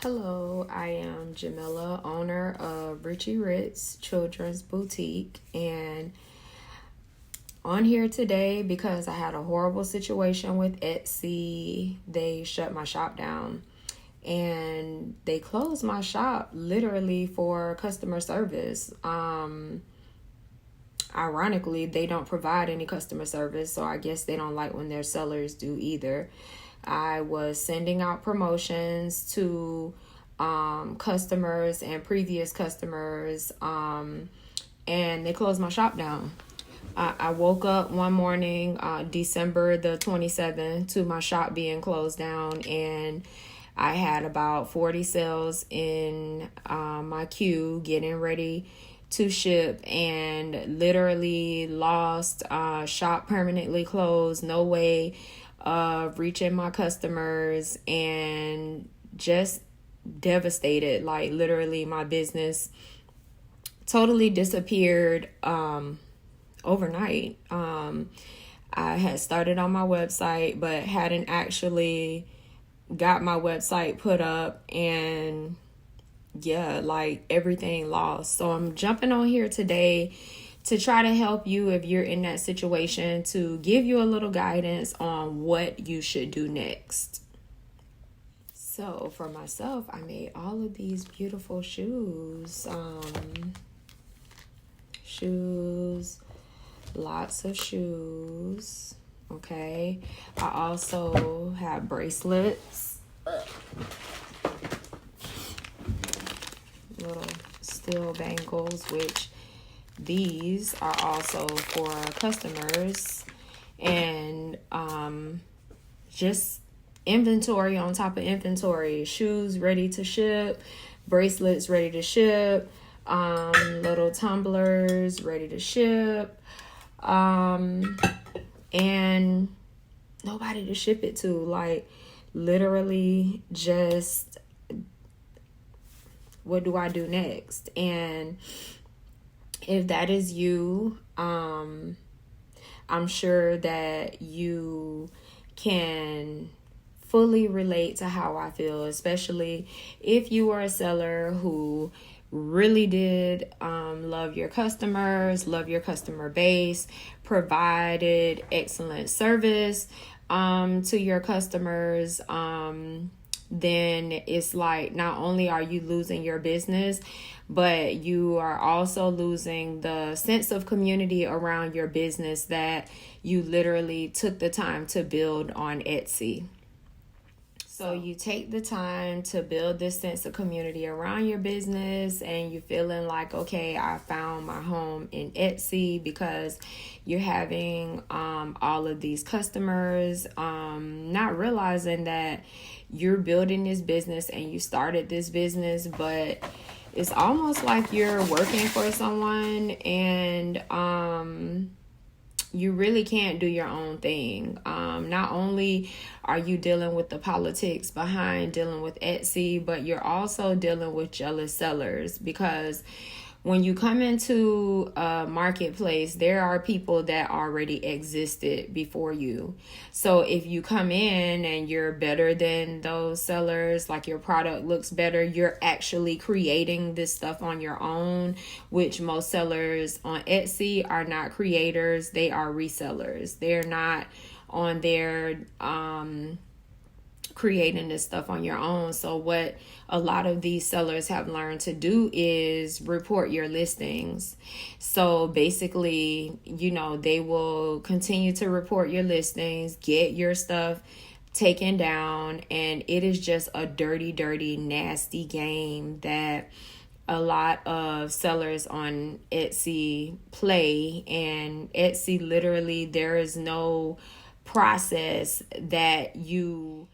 Hello, I am Jamila, owner of Richie Ritz Children's Boutique, and on here today because I had a horrible situation with Etsy. They shut my shop down and they closed my shop literally for customer service. Ironically, they don't provide any customer service, so I guess they don't like when their sellers do either. I was sending out promotions to customers and previous customers, and they closed my shop down. I woke up one morning, December the 27th, to my shop being closed down, and I had about 40 sales in my queue getting ready to ship, and literally lost, shop permanently closed, no way of reaching my customers, and just devastated. Like literally my business totally disappeared overnight. I had started on my website but hadn't actually got my website put up, and yeah, like everything lost. So I'm jumping on here today to try to help you if you're in that situation, to give you a little guidance on what you should do next. So for myself, I made all of these beautiful shoes. Lots of shoes. Okay. I also have bracelets. Little steel bangles, which these are also for customers, and just inventory on top of inventory. Shoes ready to ship, bracelets ready to ship, little tumblers ready to ship, and nobody to ship it to. Like literally just, what do I do next? And if that is you, I'm sure that you can fully relate to how I feel, especially if you are a seller who really did love your customers, love your customer base, provided excellent service to your customers. Then it's like not only are you losing your business, but you are also losing the sense of community around your business that you literally took the time to build on Etsy. So you take the time to build this sense of community around your business, and you're feeling like, okay, I found my home in Etsy, because you're having all of these customers, not realizing that you're building this business and you started this business, but it's almost like you're working for someone, and you really can't do your own thing. Not only are you dealing with the politics behind dealing with Etsy, but you're also dealing with jealous sellers, because when you come into a marketplace, there are people that already existed before you. So if you come in and you're better than those sellers, like your product looks better, you're actually creating this stuff on your own, which most sellers on Etsy are not creators. They are resellers. They're not on their creating this stuff on your own. So what a lot of these sellers have learned to do is report your listings. So basically, they will continue to report your listings, get your stuff taken down, and it is just a dirty, dirty, nasty game that a lot of sellers on Etsy play. And Etsy, literally, there is no process that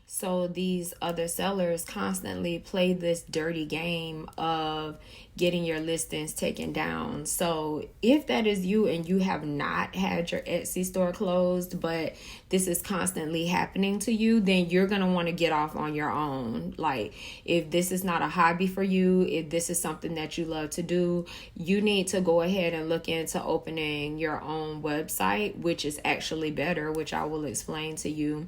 so these other sellers constantly play this dirty game of getting your listings taken down. So if that is you and you have not had your Etsy store closed, but this is constantly happening to you, then you're going to want to get off on your own. Like, if this is not a hobby for you, if this is something that you love to do, you need to go ahead and look into opening your own website, which is actually better, which I will explain to you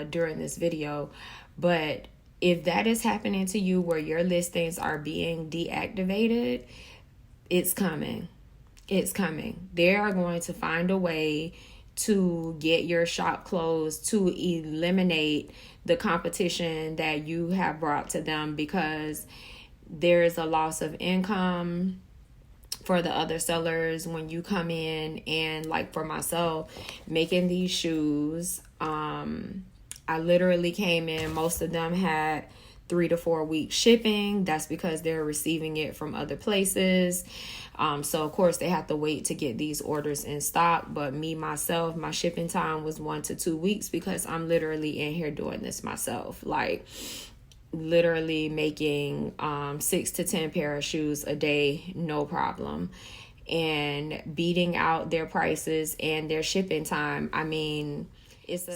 during this video. But if that is happening to you where your listings are being deactivated, it's coming. It's coming. They are going to find a way to get your shop closed, to eliminate the competition that you have brought to them, because there is a loss of income for the other sellers when you come in. And like for myself, making these shoes, I literally came in, most of them had 3 to 4 week shipping. That's because they're receiving it from other places. So of course they have to wait to get these orders in stock. But me, myself, my shipping time was 1 to 2 weeks, because I'm literally in here doing this myself. Like literally making 6 to 10 pair of shoes a day, no problem. And beating out their prices and their shipping time. I mean, it's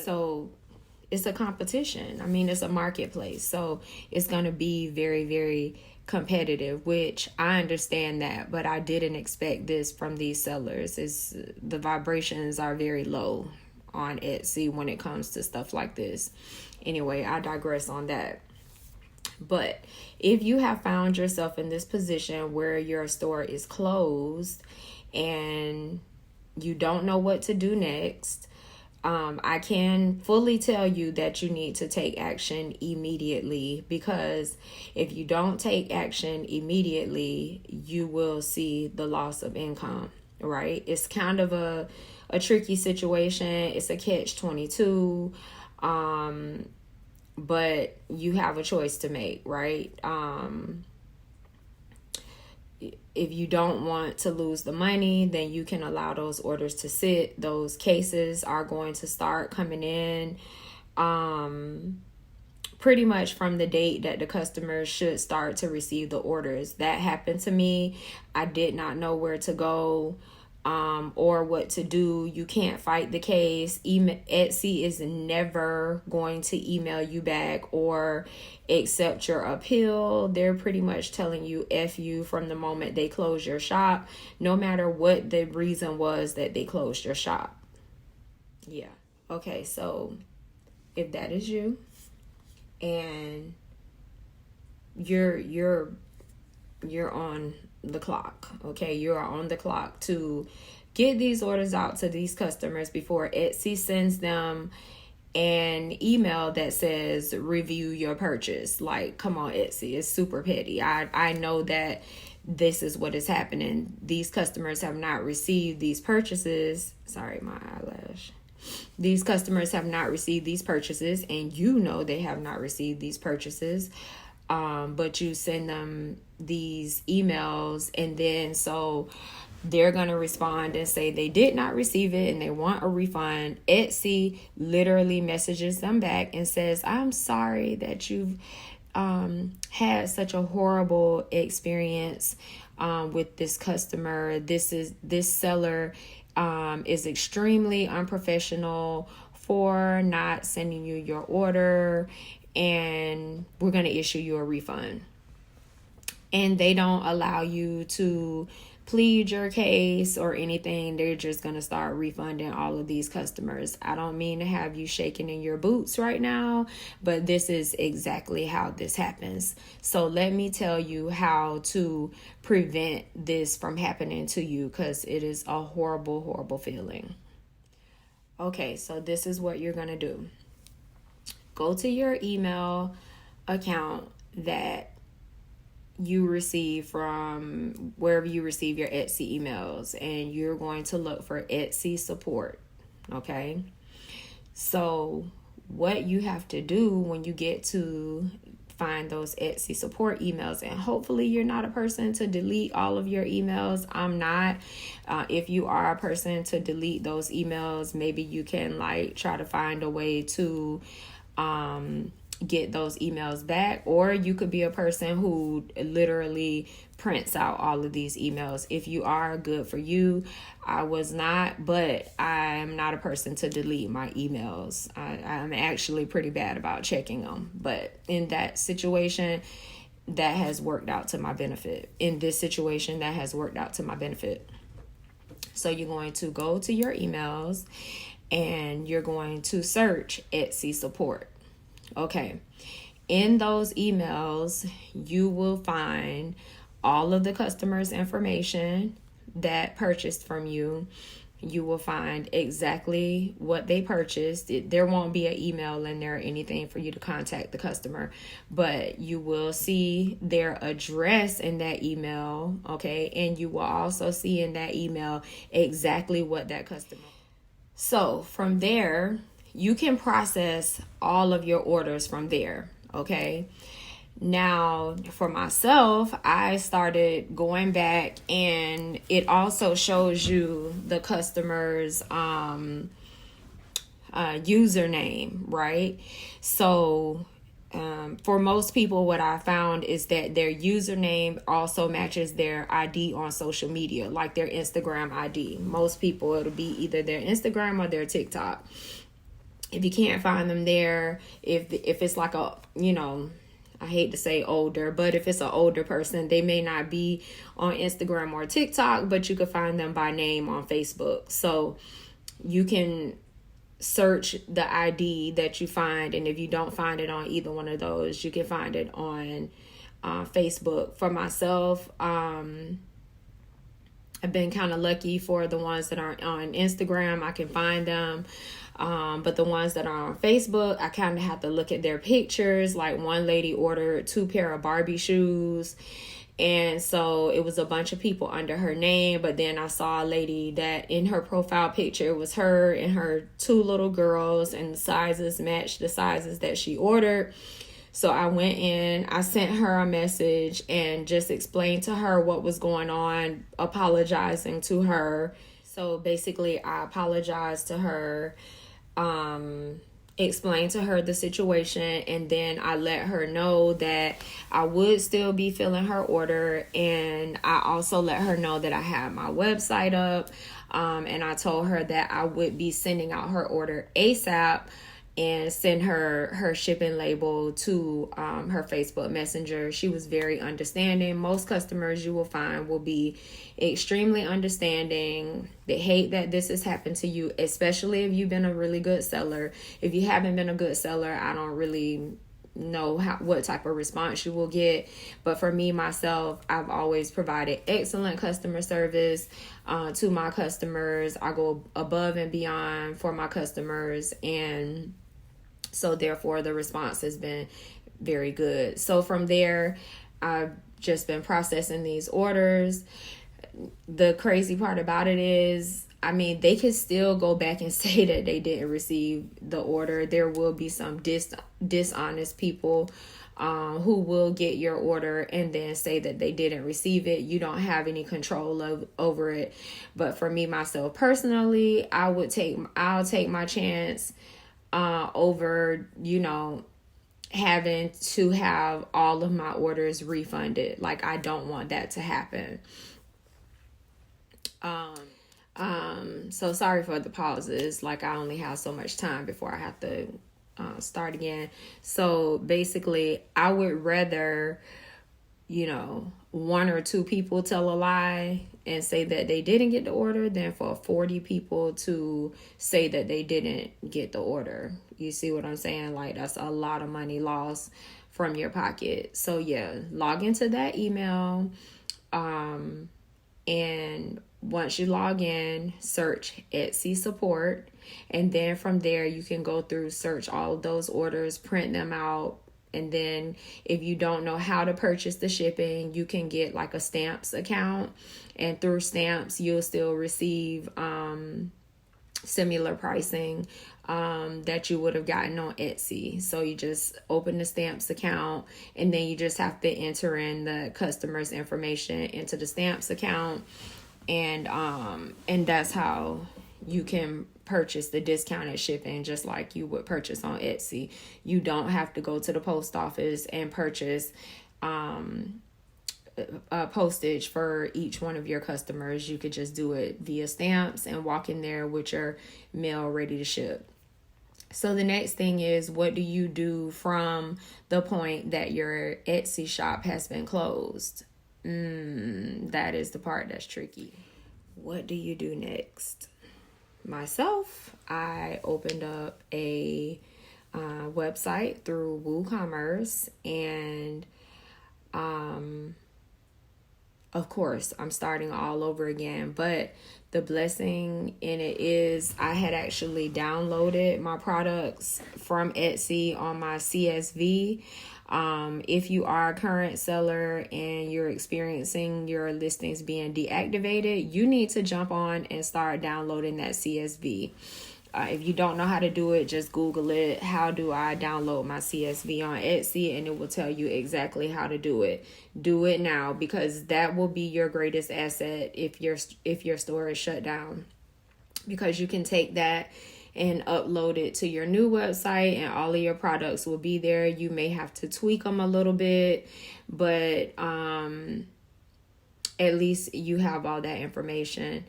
a competition. I mean, it's a marketplace. So it's going to be very, very competitive, which I understand that, but I didn't expect this from these sellers. The vibrations are very low on Etsy when it comes to stuff like this. Anyway, I digress on that. But if you have found yourself in this position where your store is closed and you don't know what to do next, I can fully tell you that you need to take action immediately, because if you don't take action immediately, you will see the loss of income, right? It's kind of a tricky situation. It's a catch-22, but you have a choice to make, right? If you don't want to lose the money, then you can allow those orders to sit. Those cases are going to start coming in pretty much from the date that the customers should start to receive the orders. That happened to me. I did not know where to go or what to do. You can't fight the case. Etsy is never going to email you back or accept your appeal. They're pretty much telling you F you from the moment they close your shop, no matter what the reason was that they closed your shop. Yeah. Okay, so if that is you and you're on the clock, okay? You are on the clock to get these orders out to these customers before Etsy sends them an email that says review your purchase. Like, come on, Etsy, it's super petty. I know that this is what is happening. These customers have not received these purchases. Sorry, my eyelash. These customers have not received these purchases, and you know they have not received these purchases. But you send them these emails, and then so they're going to respond and say they did not receive it and they want a refund. Etsy literally messages them back and says, I'm sorry that you've had such a horrible experience with this customer. This seller is extremely unprofessional for not sending you your order, and we're going to issue you a refund. And they don't allow you to plead your case or anything. They're just going to start refunding all of these customers. I don't mean to have you shaking in your boots right now, but this is exactly how this happens. So let me tell you how to prevent this from happening to you, because it is a horrible, horrible feeling. Okay, so this is what you're going to do. Go to your email account that you receive from wherever you receive your Etsy emails, and you're going to look for Etsy support. Okay, so what you have to do when you get to find those Etsy support emails, and hopefully you're not a person to delete all of your emails. I'm not. If you are a person to delete those emails, maybe you can try to find a way to get those emails back, or you could be a person who literally prints out all of these emails. If you are, good for you. I was not, but I am not a person to delete my emails. I'm actually pretty bad about checking them, but in that situation, that has worked out to my benefit. In this situation, that has worked out to my benefit. So you're going to go to your emails and you're going to search Etsy support. Okay. in those emails, you will find all of the customers' information that purchased from you. You will find exactly what they purchased. There won't be an email in there or anything for you to contact the customer, but you will see their address in that email, okay? And you will also see in that email exactly what that customer. So from there, you can process all of your orders from there, okay? Now, for myself, I started going back, and it also shows you the customer's username, right? So, for most people, what I found is that their username also matches their ID on social media, like their Instagram ID. Most people, it'll be either their Instagram or their TikTok. If you can't find them there, if it's like a, I hate to say older, but if it's an older person, they may not be on Instagram or TikTok, but you could find them by name on Facebook. So you can search the ID that you find, and if you don't find it on either one of those, you can find it on Facebook. For myself, I've been kind of lucky. For the ones that are on Instagram, I can find them. But the ones that are on Facebook, I kind of have to look at their pictures. Like one lady ordered 2 pair of Barbie shoes. And so it was a bunch of people under her name. But then I saw a lady that in her profile picture was her and her 2 little girls, and the sizes matched the sizes that she ordered. So I went in, I sent her a message and just explained to her what was going on, apologizing to her. So basically, I apologized to her, explained to her the situation, and then I let her know that I would still be filling her order. And I also let her know that I had my website up, and I told her that I would be sending out her order ASAP and send her shipping label to her Facebook Messenger. She was very understanding. Most customers you will find will be extremely understanding. They hate that this has happened to you, especially if you've been a really good seller. If you haven't been a good seller, I don't really know what type of response you will get. But for me, myself, I've always provided excellent customer service to my customers. I go above and beyond for my customers, and so therefore the response has been very good. So from there, I've just been processing these orders. The crazy part about it is, I mean, they could still go back and say that they didn't receive the order. There will be some dishonest people who will get your order and then say that they didn't receive it. You don't have any control over it. But for me, myself personally, I'll take my chance over, having to have all of my orders refunded. Like, I don't want that to happen. So sorry for the pauses. Like, I only have so much time before I have to start again. So basically, I would rather, 1 or 2 people tell a lie and say that they didn't get the order than for 40 people to say that they didn't get the order. You see what I'm saying? Like, that's a lot of money lost from your pocket. So yeah, log into that email. And once you log in, search Etsy support. And then from there, you can go through, search all of those orders, print them out. And then if you don't know how to purchase the shipping, you can get like a Stamps account. And through Stamps, you'll still receive similar pricing that you would have gotten on Etsy. So you just open the Stamps account, and then you just have to enter in the customer's information into the Stamps account. And that's how you can purchase the discounted shipping, just like you would purchase on Etsy. You don't have to go to the post office and purchase postage for each one of your customers. You could just do it via Stamps and walk in there with your mail ready to ship. So the next thing is, what do you do from the point that your Etsy shop has been closed? That is the part that's tricky. What do you do next? Myself, I opened up a website through WooCommerce, and of course, I'm starting all over again. But the blessing in it is I had actually downloaded my products from Etsy on my CSV. If you are a current seller and you're experiencing your listings being deactivated, you need to jump on and start downloading that CSV. If you don't know how to do it, just Google it. How do I download my CSV on Etsy? And it will tell you exactly how to do it. Do it now, because that will be your greatest asset if your store is shut down. Because you can take that and upload it to your new website, and all of your products will be there. You may have to tweak them a little bit, but at least you have all that information.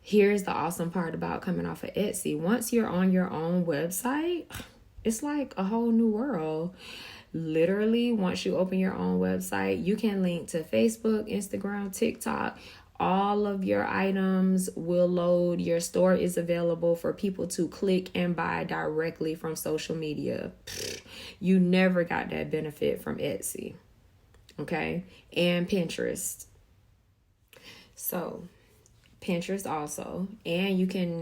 Here's the awesome part about coming off of Etsy. Once you're on your own website, it's like a whole new world. Literally, once you open your own website, you can link to Facebook, Instagram, TikTok. All of your items will load. Your store is available for people to click and buy directly from social media. You never got that benefit from Etsy. Okay? And Pinterest. So Pinterest also, and you can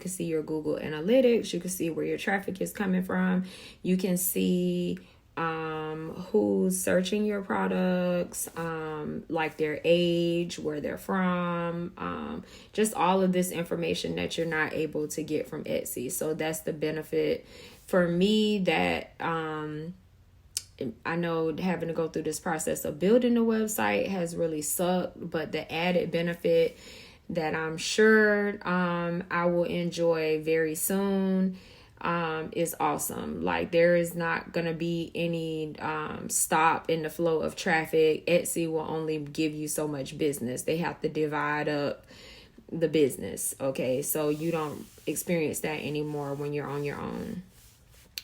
see your Google Analytics. You can see where your traffic is coming from. You can see who's searching your products, like their age, where they're from, just all of this information that you're not able to get from Etsy. So that's the benefit for me, that I know having to go through this process of building a website has really sucked, but the added benefit that I'm sure I will enjoy very soon is awesome. Like, there is not going to be any stop in the flow of traffic. Etsy will only give you so much business. They have to divide up the business. Okay, so you don't experience that anymore when you're on your own.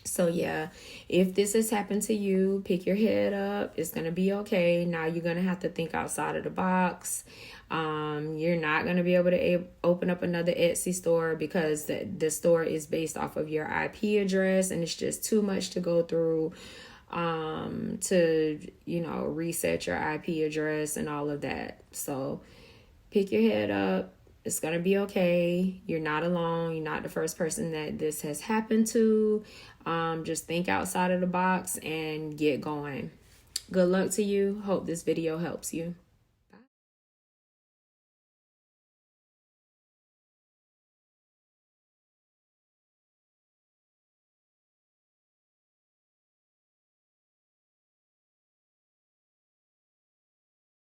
So yeah, if this has happened to you, pick your head up. It's going to be okay. Now you're going to have to think outside of the box. You're not going to be able to open up another Etsy store, because the store is based off of your IP address, and it's just too much to go through to, reset your IP address and all of that. So pick your head up. It's going to be okay. You're not alone. You're not the first person that this has happened to. Just think outside of the box and get going. Good luck to you. Hope this video helps you.